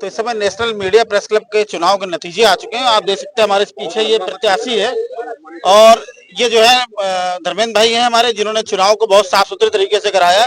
तो इस समय नेशनल मीडिया प्रेस क्लब के चुनाव के नतीजे आ चुके हैं। आप देख सकते हैं हमारे पीछे ये प्रत्याशी है और ये जो है धर्मेंद्र भाई हैं हमारे, जिन्होंने चुनाव को बहुत साफ सुथरे तरीके से कराया।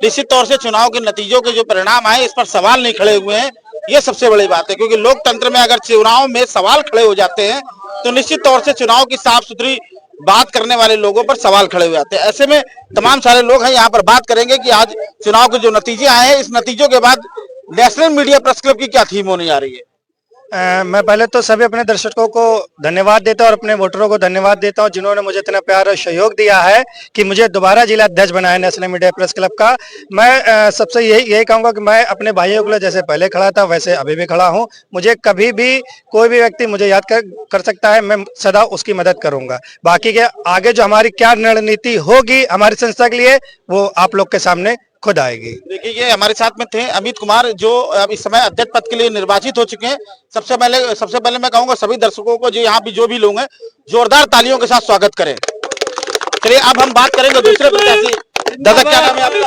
निश्चित तौर से चुनाव के नतीजों के जो परिणाम आए इस पर सवाल नहीं खड़े हुए हैं, ये सबसे बड़ी बात है, क्योंकि लोकतंत्र में अगर चुनाव में सवाल खड़े हो जाते हैं तो निश्चित तौर से चुनाव की साफ सुथरी बात करने वाले लोगों पर सवाल खड़े हो जाते हैं। ऐसे में तमाम सारे लोग हैं यहाँ पर, बात करेंगे कि आज चुनाव के जो नतीजे आए हैं, इस नतीजों के बाद नेशनल मीडिया प्रेस क्लब की क्या थीम होने जा रही है। मैं पहले तो सभी अपने दर्शकों को धन्यवाद देता हूं और अपने वोटरों को धन्यवाद देता हूं जिन्होंने मुझे इतना प्यार और सहयोग दिया है कि मुझे दोबारा जिला अध्यक्ष बनाया नेशनल मीडिया प्रेस क्लब का। मैं सबसे यही कहूंगा कि मैं अपने भाइयों के लिए जैसे पहले खड़ा था वैसे अभी भी खड़ा हूं। मुझे कभी भी कोई भी व्यक्ति मुझे याद कर सकता है, मैं सदा उसकी मदद करूंगा। बाकी के आगे जो हमारी क्या रणनीति होगी हमारी संस्था के लिए वो आप लोग के सामने खुद आएगी। देखिए ये हमारे साथ में थे अमित कुमार, जो अब इस समय अध्यक्ष पद के लिए निर्वाचित हो चुके हैं। सबसे पहले मैं कहूंगा सभी दर्शकों को जो यहाँ भी जो भी लोग हैं जोरदार तालियों के साथ स्वागत करें। चलिए अब हम बात करेंगे दूसरे प्रत्याशी। दादा क्या नाम है आपका?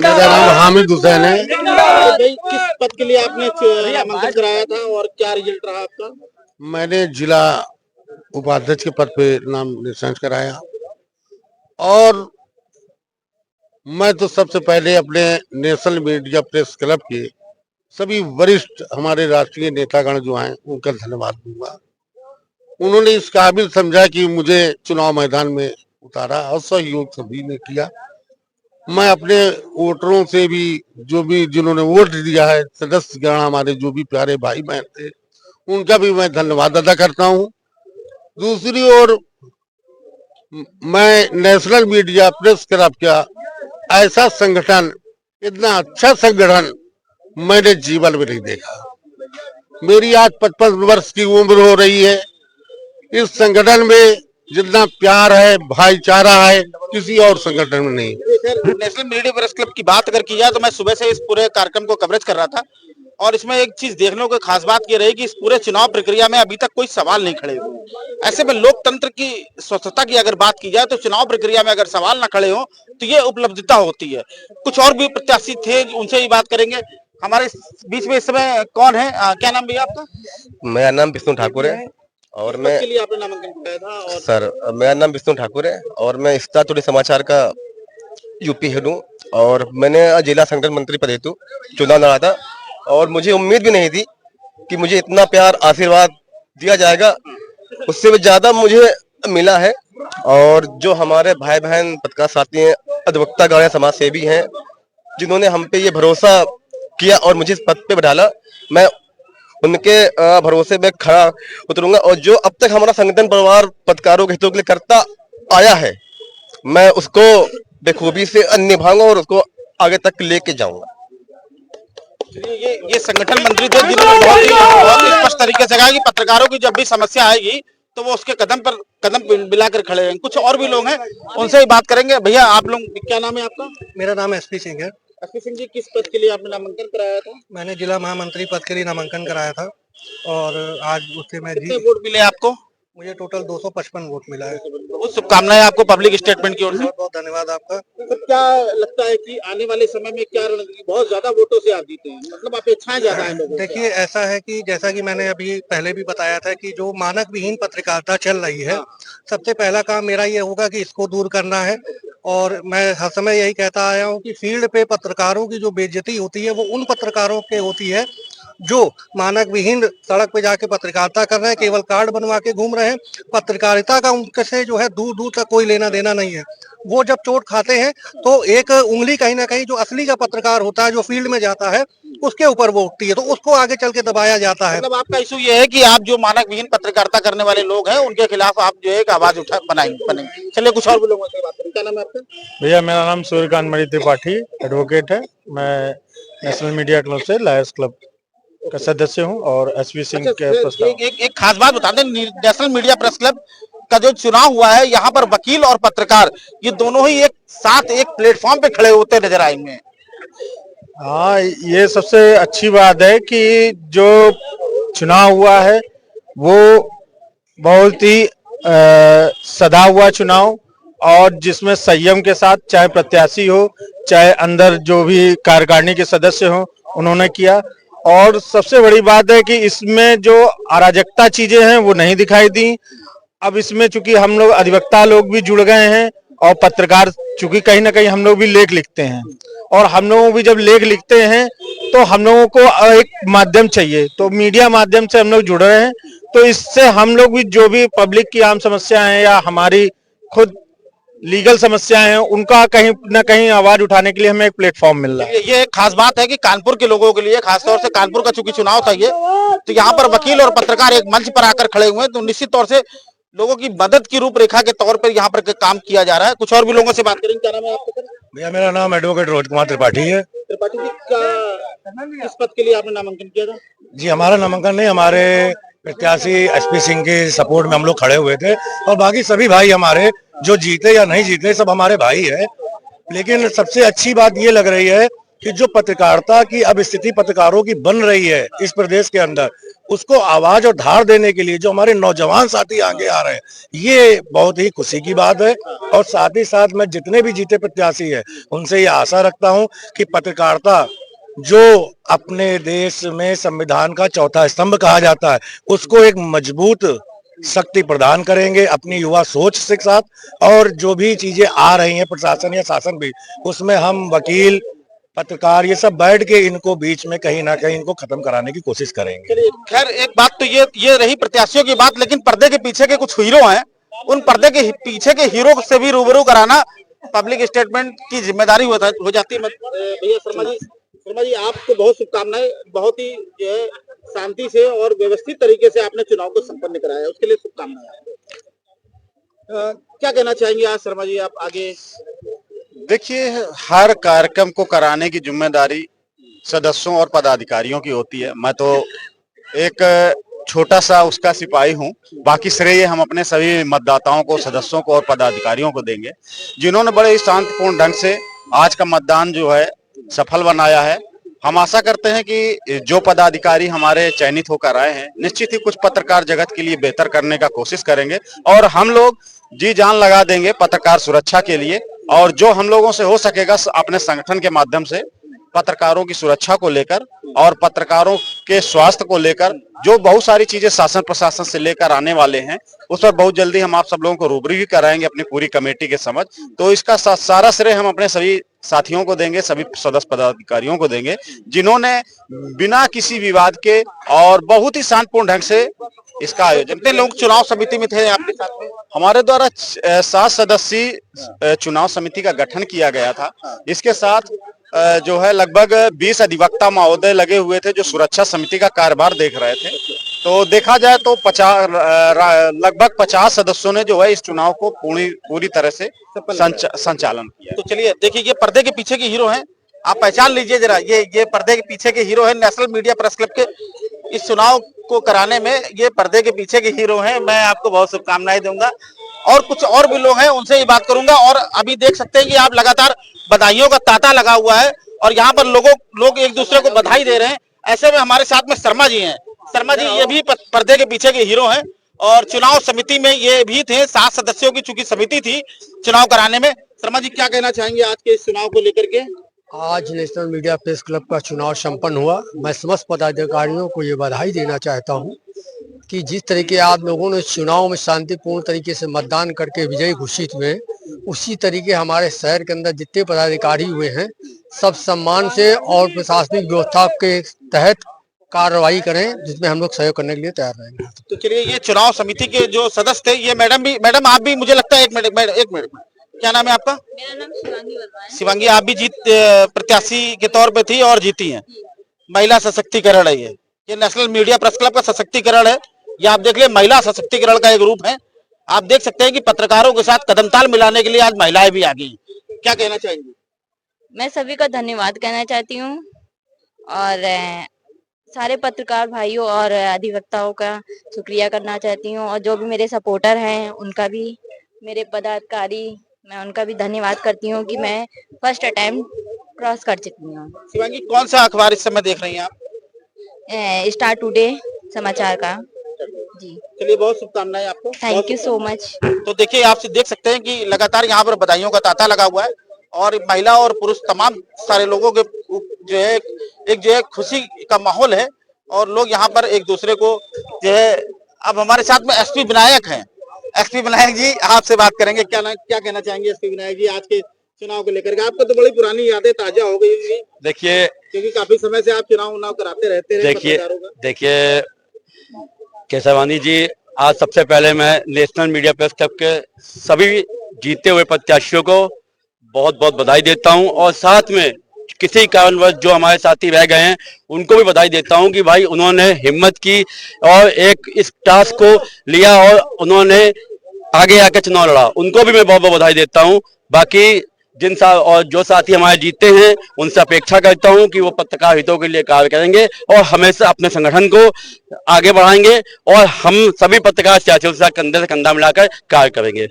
मेरा नाम हामिद हुसैन है। किस पद के लिए आपने नामांकन कराया था और क्या रिजल्ट रहा आपका? मैंने जिला उपाध्यक्ष के पद पे नाम निशान कराया और मैं तो सबसे पहले अपने नेशनल मीडिया प्रेस क्लब के सभी वरिष्ठ हमारे राष्ट्रीय नेतागण जो हैं उनका धन्यवाद दूंगा। उन्होंने इस काबिल समझा कि मुझे चुनाव मैदान में उतारा और सहयोग सभी ने किया। मैं अपने वोटरों से भी जिन्होंने वोट दिया है, सदस्य गण हमारे जो भी प्यारे भाई बहन थे, उनका भी मैं धन्यवाद अदा करता हूं। दूसरी ओर मैं नेशनल मीडिया प्रेस क्लब का ऐसा संगठन, इतना अच्छा संगठन मैंने जीवन में नहीं देखा। मेरी आज 55 वर्ष की उम्र हो रही है। इस संगठन में जितना प्यार है, भाईचारा है, किसी और संगठन में नहीं। नेशनल मीडिया प्रेस क्लब की बात अगर की जाए तो मैं सुबह से इस पूरे कार्यक्रम को कवरेज कर रहा था और इसमें एक चीज देखने को खास बात ये रही कि इस पूरे चुनाव प्रक्रिया में अभी तक कोई सवाल नहीं खड़े हुए। ऐसे में लोकतंत्र की स्वच्छता की अगर बात की जाए तो चुनाव प्रक्रिया में अगर सवाल ना खड़े हो तो ये उपलब्धता होती है। कुछ और भी प्रत्याशी थे, उनसे भी बात करेंगे। हमारे बीच में इस समय कौन है, क्या नाम भैया आपका? मेरा नाम विष्णु ठाकुर है और मैं के लिए आपने नामांकन कराया था और... सर मेरा नाम विष्णु ठाकुर है और मैं स्टार टुडे समाचार का यूपी हेड हूँ और मैंने जिला संगठन मंत्री पद हेतु चुनाव लड़ा था और मुझे उम्मीद भी नहीं थी कि मुझे इतना प्यार आशीर्वाद दिया जाएगा। उससे भी ज्यादा मुझे मिला है और जो हमारे भाई बहन पत्रकार साथी हैं, अधिवक्ता गण समाज सेवी हैं, जिन्होंने हम पे ये भरोसा किया और मुझे इस पद पे बैठाला, मैं उनके भरोसे में खड़ा उतरूंगा। और जो अब तक हमारा संगठन परिवार पत्रकारों के हितों के लिए करता आया है, मैं उसको बेखूबी से निभाऊंगा और उसको आगे तक लेके जाऊंगा। ये संगठन मंत्री थे जिन्होंने बहुत ही स्पष्ट तरीके से कहा कि पत्रकारों की जब भी समस्या आएगी तो वो उसके कदम पर कदम मिलाकर खड़े हैं। कुछ और भी लोग हैं, उनसे ही बात करेंगे। भैया आप लोग, क्या नाम है आपका? मेरा नाम एसपी सिंह है। एसपी सिंह जी, किस पद के लिए आपने नामांकन कराया था? मैंने जिला महामंत्री पद के लिए नामांकन कराया था और आज उससे मैं कितने वोट मिले आपको? मुझे टोटल 255 वोट मिला है। बहुत शुभकामनाएं आपको पब्लिक स्टेटमेंट की ओर से। बहुत धन्यवाद आपका। तो क्या लगता है कि आने वाले समय में क्या रणनीति? बहुत ज्यादा वोटों से आप जीते हैं, मतलब अपेक्षाएं ज्यादा है लोगों से। देखिए ऐसा है कि जैसा कि मैंने अभी पहले भी बताया था कि जो मानक विहीन पत्रकारिता चल रही है, सबसे पहला काम मेरा ये होगा कि इसको दूर करना है। और मैं हर समय यही कहता आया हूँ कि फील्ड पे पत्रकारों की जो बेइज्जती होती है वो उन पत्रकारों के होती है जो मानक विहीन सड़क पे जाके पत्रकारिता कर रहे हैं, केवल कार्ड बनवा के घूम रहे हैं। पत्रकारिता का उनके से जो है दूर दूर तक कोई लेना देना नहीं है। वो जब चोट खाते हैं तो एक उंगली कहीं ना कहीं जो असली का पत्रकार होता है, जो फील्ड में जाता है, उसके ऊपर वो उठती है, तो उसको आगे चल के दबाया जाता है। मतलब आपका इशू ये है कि आप जो मानक विहीन पत्रकारिता करने वाले लोग हैं उनके खिलाफ आप जो है एक आवाज बनेंगे। चलिए कुछ और भी लोगों से बात करें। क्या नाम है आपका? भैया मेरा नाम सूर्यकांत मणि त्रिपाठी एडवोकेट है। मैं नेशनल मीडिया क्लब से लायंस क्लब का सदस्य हूं और एसपी सिंह के प्रस्ताव। एक खास बात बता दें, नेशनल मीडिया प्रेस क्लब का जो चुनाव हुआ है यहाँ पर वकील और पत्रकार ये दोनों ही एक साथ एक प्लेटफॉर्म पे खड़े होते नजर आएंगे। हाँ, ये सबसे अच्छी बात है कि जो चुनाव हुआ है वो बहुत ही सदा हुआ चुनाव और जिसमें संयम के साथ चाहे प्रत्याशी हो चाहे अंदर जो भी कार्यकारिणी के सदस्य हो उन्होंने किया और सबसे बड़ी बात है कि इसमें जो अराजकता चीजें हैं वो नहीं दिखाई दी। अब इसमें चूंकि हम लोग अधिवक्ता लोग भी जुड़ गए हैं और पत्रकार, चूंकि कहीं ना कहीं हम लोग भी लेख लिखते हैं और हम लोग भी जब लेख लिखते हैं तो हम लोगों को एक माध्यम चाहिए, तो मीडिया माध्यम से हम लोग जुड़ रहे हैं। तो इससे हम लोग भी जो भी पब्लिक की आम समस्याएं हैं या हमारी खुद लीगल समस्याएं हैं उनका कहीं ना कहीं आवाज उठाने के लिए हमें एक प्लेटफॉर्म मिल रहा है। ये एक खास बात है कि कानपुर के लोगों के लिए, खासतौर से कानपुर का चूंकि चुनाव था ये, तो यहाँ पर वकील और पत्रकार एक मंच पर आकर खड़े हुए हैं, तो निश्चित तौर से लोगों की मदद की रूपरेखा के तौर पर यहाँ पर काम किया जा रहा है। कुछ और भी लोगों से बात करेंगे। क्या नाम है आपका? भैया मेरा नाम एडवोकेट रोहित कुमार त्रिपाठी है। त्रिपाठी जी, किस पद के लिए आपने नामांकन किया था? जी हमारा नामांकन नहीं, हमारे प्रत्याशी एसपी सिंह के सपोर्ट में हम लोग खड़े हुए थे और बाकी सभी भाई हमारे जो जीते या नहीं जीते सब हमारे भाई है। लेकिन सबसे अच्छी बात ये लग रही है कि जो पत्रकारिता की अब स्थिति पत्रकारों की बन रही है इस प्रदेश के अंदर, उसको आवाज और धार देने के लिए जो हमारे नौजवान साथी आगे आ रहे हैं, ये बहुत ही खुशी की बात है। और साथ ही साथ मैं जितने भी जीते प्रत्याशी है उनसे ये आशा रखता हूं कि पत्रकारिता जो अपने देश में संविधान का चौथा स्तंभ कहा जाता है, उसको एक मजबूत शक्ति प्रदान करेंगे अपनी युवा सोच के साथ। और जो भी चीजें आ रही हैं प्रशासन या शासन भी, उसमें हम वकील पत्रकार ये सब बैठ के इनको बीच में कहीं ना कहीं इनको खत्म कराने की कोशिश करेंगे। खैर, एक बात तो ये रही प्रत्याशियों की बात, लेकिन पर्दे के पीछे के कुछ हीरो हैं, उन पर्दे के पीछे के हीरो से भी रूबरू कराना पब्लिक स्टेटमेंट की जिम्मेदारी हो जाती है। भैया शर्मा जी, आपको बहुत शुभकामनाएं। बहुत ही जो है शांति से और व्यवस्थित तरीके से आपने चुनाव को संपन्न कराया, उसके लिए शुभकामनाएं। क्या कहना चाहेंगे आज शर्मा जी, आप आगे? देखिए, हर कार्यक्रम को कराने की जिम्मेदारी सदस्यों और पदाधिकारियों की होती है। मैं तो एक छोटा सा उसका सिपाही हूँ, बाकी श्रेय हम अपने सभी मतदाताओं को, सदस्यों को और पदाधिकारियों को देंगे, जिन्होंने बड़े ही शांतिपूर्ण ढंग से आज का मतदान जो है सफल बनाया है। हम आशा करते हैं कि जो पदाधिकारी हमारे चयनित होकर आए हैं, निश्चित ही कुछ पत्रकार जगत के लिए बेहतर करने का कोशिश करेंगे और हम लोग जी जान लगा देंगे पत्रकार सुरक्षा के लिए। और जो हम लोगों से हो सकेगा अपने संगठन के माध्यम से पत्रकारों की सुरक्षा को लेकर और पत्रकारों के स्वास्थ्य को लेकर जो बहुत सारी चीजें शासन प्रशासन से लेकर आने वाले हैं, उस पर बहुत जल्दी हम आप सब लोगों को रूबरू भी कराएंगे अपनी पूरी कमेटी के समझ। तो इसका सारा श्रेय हम अपने सभी साथियों को देंगे, सभी सदस्य पदाधिकारियों को देंगे, जिन्होंने बिना किसी विवाद के और बहुत ही शांतिपूर्ण ढंग से इसका आयोजन। कितने लोग चुनाव समिति में थे आपके साथ में? हमारे द्वारा 7 सदस्यीय चुनाव समिति का गठन किया गया था। इसके साथ जो है लगभग 20 अधिवक्ता महोदय लगे हुए थे जो सुरक्षा समिति का कार्यभार देख रहे थे। तो देखा जाए तो लगभग 50 सदस्यों ने जो है इस चुनाव को पूरी तरह से संचालन किया। तो चलिए देखिए, ये पर्दे के पीछे के हीरो हैं, आप पहचान लीजिए जरा। ये पर्दे के पीछे के हीरो हैं नेशनल मीडिया प्रेस क्लब के। इस चुनाव को कराने में ये पर्दे के पीछे के हीरो हैं। मैं आपको बहुत शुभकामनाएं दूंगा और कुछ और भी लोग हैं उनसे ही बात करूंगा। और अभी देख सकते हैं कि आप लगातार बधाइयों का तांता लगा हुआ है और यहाँ पर लोग एक दूसरे को बधाई दे रहे हैं। ऐसे में हमारे साथ में शर्मा जी हैं। शर्मा जी ये भी पर्दे के पीछे के हीरो हैं और चुनाव समिति में ये भी थे। 7 सदस्यों की चूंकि समिति थी चुनाव कराने में। शर्मा जी क्या कहना चाहेंगे आज के इस चुनाव को लेकर के? आज नेशनल मीडिया प्रेस क्लब का चुनाव संपन्न हुआ। मैं समस्त पदाधिकारियों को ये बधाई देना चाहता हूँ कि जिस तरीके आप लोगों ने चुनाव में शांतिपूर्ण तरीके से मतदान करके विजयी घोषित हुए, उसी तरीके हमारे शहर के अंदर जितने पदाधिकारी हुए हैं सब सम्मान से और प्रशासनिक व्यवस्था के तहत कार्रवाई करें, जिसमें हम लोग सहयोग करने के लिए तैयार रहेंगे। तो चलिए, ये चुनाव समिति के जो सदस्य थे, ये मैडम आप भी, मुझे लगता है एक मिनट क्या नाम है आपका? मेरा नाम शिवांगी वर्मा है। शिवांगी, आप भी प्रत्याशी के तौर पे थी और जीती हैं। महिला सशक्तिकरण है ये नेशनल मीडिया प्रेस क्लब का सशक्तिकरण है। ये आप देख ले, महिला सशक्तिकरण का एक रूप है। आप देख सकते हैं कि पत्रकारों के साथ कदमताल मिलाने के लिए आज महिलाएं भी आ गई। क्या कहना चाहेंगी? मैं सभी का धन्यवाद कहना चाहती हूँ और सारे पत्रकार भाइयों और अधिवक्ताओं का शुक्रिया करना चाहती हूँ और जो भी मेरे सपोर्टर हैं उनका भी, मेरे पदाधिकारी, मैं उनका भी धन्यवाद करती हूँ कि मैं फर्स्ट अटेम्प्ट क्रॉस कर चुकी हूँ। शिवांगी, कौन सा अखबार इस समय देख रही हैं आप? स्टार टुडे समाचार का। जी चलिए, बहुत शुभकामनाएं आपको। Thank you so much. तो देखिए, आप देख सकते हैं कि लगातार यहाँ पर बधाइयों का तांता लगा हुआ है और महिला और पुरुष तमाम सारे लोगों के जो है एक जो है खुशी का माहौल है और लोग यहाँ पर एक दूसरे को जो है। अब हमारे साथ में एसपी विनायक हैं। एसपी विनायक जी, आपसे बात करेंगे। क्या कहना चाहेंगे एसपी विनायक जी आज के चुनाव को लेकर के? आपको तो बड़ी पुरानी यादें ताजा हो गई होंगी, देखिए क्योंकि काफी समय से आप चुनाव कराते रहते रहे पत्रकारों का। देखिए केशवानी जी, आज सबसे पहले मैं नेशनल मीडिया प्रेस क्लब के सभी जीते हुए प्रत्याशियों को बहुत बहुत बधाई देता हूं और साथ में किसी कारणवश जो हमारे साथी रह गए हैं उनको भी बधाई देता हूं कि भाई उन्होंने हिम्मत की और एक इस टास्क को लिया और उन्होंने आगे आकर चुनाव लड़ा। उनको भी मैं बहुत बहुत बधाई देता हूं। बाकी और जो साथी हमारे जीते हैं उनसे अपेक्षा करता हूं कि वो पत्रकार हितों के लिए कार्य करेंगे और हमेशा अपने संगठन को आगे बढ़ाएंगे और हम सभी पत्रकार साथियों के साथ कंधे से कंधा मिलाकर कार्य करेंगे।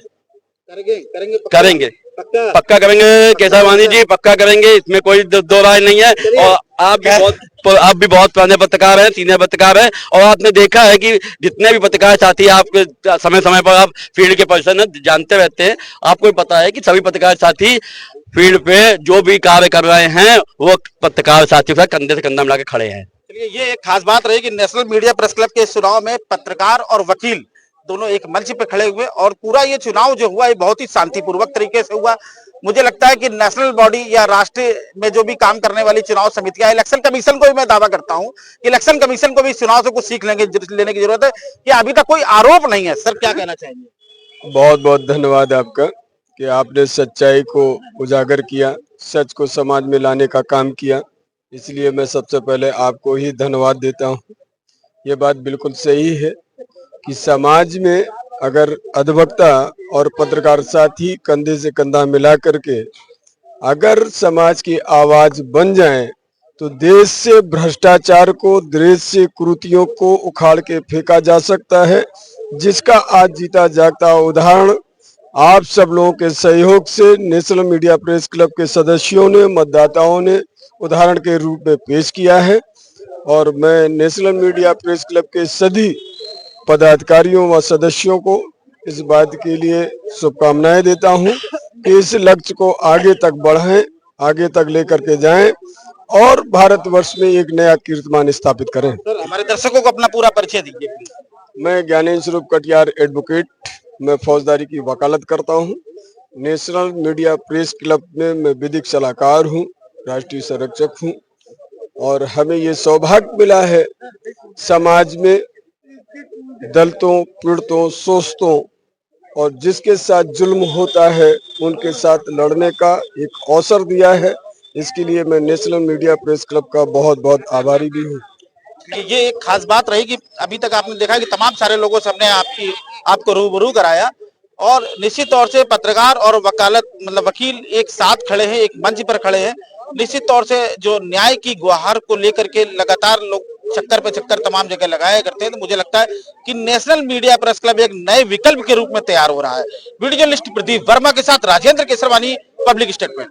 पक्का करेंगे केशवानी जी, पक्का करेंगे, इसमें कोई दो राय नहीं है। और आप भी बहुत पुराने पत्रकार हैं, सीनियर पत्रकार हैं और आपने देखा है कि जितने भी पत्रकार साथी आपके समय समय पर आप फील्ड के पर्सन हैं, जानते रहते हैं, आपको भी पता है कि सभी पत्रकार साथी फील्ड पे जो भी कार्य कर रहे हैं वो पत्रकार साथियों के कंधे से कंधा मिला के खड़े हैं। चलिए, ये एक खास बात रही कि नेशनल मीडिया प्रेस क्लब के चुनाव में पत्रकार और वकील दोनों एक मंच पे खड़े हुए और पूरा ये चुनाव जो हुआ ये बहुत ही शांतिपूर्वक तरीके से हुआ। मुझे लगता है कि नेशनल बॉडी या राष्ट्र में जो भी काम करने वाली चुनाव समितियां, इलेक्शन कमीशन को भी मैं दावा करता हूं कि इलेक्शन कमीशन को भी इस चुनाव से कुछ सीख लेने की जरूरत है कि अभी तक कोई आरोप नहीं है। सर, क्या कहना चाहेंगे? बहुत बहुत धन्यवाद आपका कि आपने सच्चाई को उजागर किया, सच को समाज में लाने का काम किया, इसलिए मैं सबसे पहले आपको ही धन्यवाद देता हूँ। ये बात बिल्कुल सही है कि समाज में अगर अधिवक्ता और पत्रकार साथी कंधे से कंधा मिला करके अगर समाज की आवाज बन जाएं तो देश से भ्रष्टाचार को, देश से कुरीतियों को उखाड़ के फेंका जा सकता है, जिसका आज जीता जागता उदाहरण आप सब लोगों के सहयोग से नेशनल मीडिया प्रेस क्लब के सदस्यों ने, मतदाताओं ने उदाहरण के रूप में पेश किया है। और मैं नेशनल मीडिया प्रेस क्लब के सभी पदाधिकारियों व सदस्यों को इस बात के लिए शुभकामनाएं देता हूं कि इस लक्ष्य को आगे तक बढ़ाएं, आगे तक लेकर के जाएं और भारतवर्ष में एक नया कीर्तिमान स्थापित करें। सर, हमारे दर्शकों को अपना पूरा परिचय दीजिए। मैं ज्ञानेन्द्र स्वरूप कटियार एडवोकेट, मैं फौजदारी की वकालत करता हूं। नेशनल मीडिया प्रेस क्लब में मैं विधिक सलाहकार हूं, राष्ट्रीय संरक्षक हूं और हमें ये सौभाग्य मिला है समाज में दलितों, पीड़ितों, शोषितों और जिसके साथ जुल्म होता है उनके साथ लड़ने का एक अवसर दिया है। इसके लिए मैं नेशनल मीडिया प्रेस क्लब का बहुत बहुत आभारी भी हूँ। ये एक खास बात रही कि अभी तक आपने देखा कि तमाम सारे लोगों से हमने आपको रूबरू कराया और निश्चित तौर से पत्रकार और वकील एक साथ खड़े हैं, एक मंच पर खड़े हैं। निश्चित तौर से जो न्याय की गुहार को लेकर के लगातार लोग चक्कर पे चक्कर तमाम जगह लगाया करते हैं, तो मुझे लगता है कि नेशनल मीडिया प्रेस क्लब एक नए विकल्प के रूप में तैयार हो रहा है। वीडियो जर्नलिस्ट प्रदीप वर्मा के साथ राजेंद्र केसरवानी, पब्लिक स्टेटमेंट।